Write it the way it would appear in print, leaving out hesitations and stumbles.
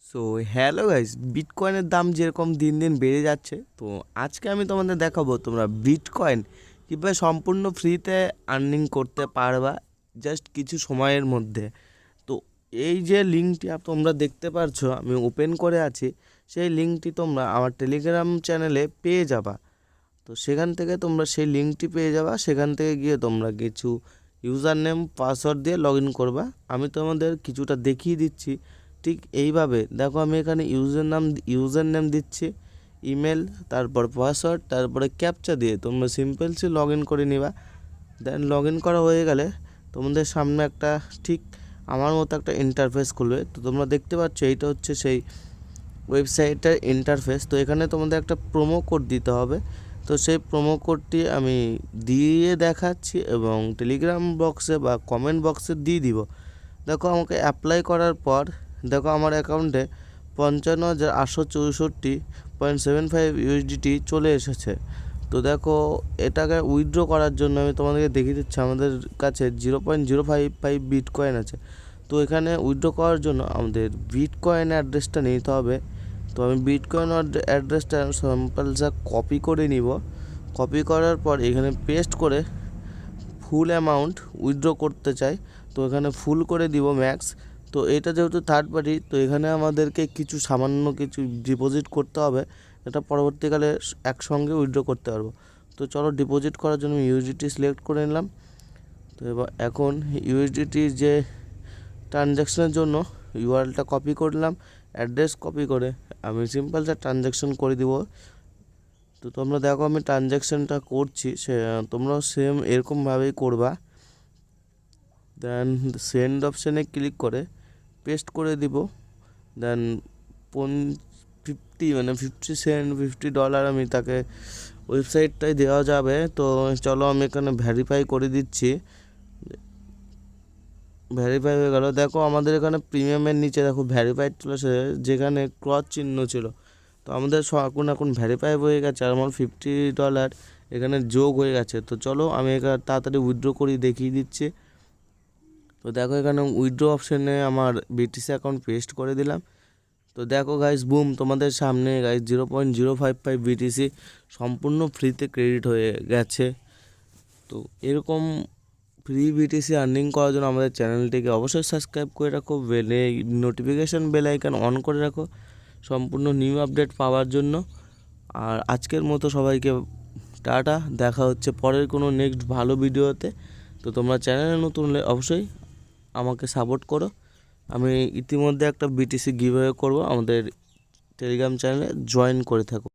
So hello guys, বিটকয়েনের দাম যেরকম দিন দিন বেড়ে যাচ্ছে, তো আজকে আমি তোমাদের দেখাবো তোমরা বিটকয়েন কীভাবে সম্পূর্ণ ফ্রিতে আর্নিং করতে পারবা জাস্ট কিছু সময়ের মধ্যে। তো এই যে লিঙ্কটি তোমরা দেখতে পারছো আমি ওপেন করে আছি, সেই লিঙ্কটি তোমরা আমার টেলিগ্রাম চ্যানেলে পেয়ে যাবা। তো সেখান থেকে তোমরা সেই লিঙ্কটি পেয়ে যাবা, সেখান থেকে গিয়ে তোমরা কিছু ইউজার নেম পাসওয়ার্ড দিয়ে লগ ইন করবা। আমি তোমাদের কিছুটা দেখিয়ে দিচ্ছি। ঠিক এইভাবে দেখো, আমি এখানে ইউজার নেম দিচ্ছি, ইমেল, তারপর পাসওয়ার্ড, তারপরে ক্যাপচা দিয়ে তোমরা সিম্পলসি লগ ইন করে নিবা। দেন লগ ইন করা হয়ে গেলে তোমাদের সামনে একটা ঠিক আমার মতো একটা ইন্টারফেস খুলবে। তো তোমরা দেখতে পাচ্ছ এইটা হচ্ছে সেই ওয়েবসাইটের ইন্টারফেস। তো এখানে তোমাদের একটা প্রোমো কোড দিতে হবে। তো সেই প্রোমো কোডটি আমি দিয়ে দেখাচ্ছি এবং টেলিগ্রাম বক্সে বা কমেন্ট বক্সে দিয়ে দিব। দেখো, আমাকে অ্যাপ্লাই করার পর দেখো আমার অ্যাকাউন্টে 55,864.75 ইউএসডিটি চলে এসেছে। তো দেখো, এটাকে উইথড্র করার জন্য আমি তোমাদেরকে দেখিয়ে দিচ্ছি, আমাদের কাছে 0.055 বিটকয়েন আছে। তো এখানে উইথড্র করার জন্য আমাদের বিটকয়েন অ্যাড্রেসটা নিতে হবে। তো আমি বিটকয়েন অ্যাড্রেসটা সিম্পলসা কপি করে নিব। কপি করার পর এখানে পেস্ট করে ফুল অ্যামাউন্ট উইথড্র করতে চাই, তো এখানে ফুল করে দিব ম্যাক্স। তো এটা যেহেতু থার্ড পার্টি, তো এখানে আমাদেরকে কিছু সামান্য কিছু ডিপোজিট করতে হবে, এটা পরবর্তীকালে একসঙ্গে উইথড্র করতে পারবো। তো চলো, ডিপোজিট করার জন্য ইউএসডিটি সিলেক্ট করে নিলাম। তো এবার এখন ইউএসডিটির যে ট্রানজ্যাকশনের জন্য ইউআরএলটা কপি করলাম, অ্যাড্রেস কপি করে আমি সিম্পলসা ট্রানজ্যাকশন করে দিব। তো তোমরা দেখো আমি ট্রানজ্যাকশানটা করছি, তোমরাও সেম এরকমভাবেই করবা। দেন সেন্ড অপশানে ক্লিক করে পেস্ট করে দিব। দেন 50 সেন্ট $50 আমি তাকে ওয়েবসাইটটাই দেওয়া যাবে। তো চলো, আমি এখানে ভেরিফাই করে দিচ্ছি। ভেরিফাই হয়ে গেল। দেখো আমাদের এখানে প্রিমিয়ামের নিচে দেখো ভেরিফাইড চলেছে, যেখানে ক্রস চিহ্ন ছিল। তো আমাদের এখন ভেরিফাই হয়ে গেছে, আর আমার $50 এখানে যোগ হয়ে গেছে। তো চলো, আমি এখানে তাড়াতাড়ি উইথড্র করি দেখিয়ে দিচ্ছি। তো দেখো, এখানে উইথড্র অপশানে আমার বিটিসি অ্যাকাউন্ট পেস্ট করে দিলাম। তো দেখো গাইস, বুম, তোমাদের সামনে গাইস 0.055 বিটিসি সম্পূর্ণ ফ্রিতে ক্রেডিট হয়ে গেছে। তো এরকম ফ্রি বিটিসি আর্নিং করার জন্য আমাদের চ্যানেলটিকে অবশ্যই সাবস্ক্রাইব করে রাখো, নোটিফিকেশান বেল আইকন অন করে রাখো সম্পূর্ণ নিউ আপডেট পাওয়ার জন্য। আর আজকের মতো সবাইকে টাটা, দেখা হচ্ছে পরের কোনো নেক্সট ভালো ভিডিওতে। তো তোমরা চ্যানেলে নতুন হলে অবশ্যই আমাকে সাপোর্ট করো। আমি ইতিমধ্যে একটা বিটিসি গিভঅ্যাওয়ে করব, আমাদের টেলিগ্রাম চ্যানেলে জয়েন করে থাকো।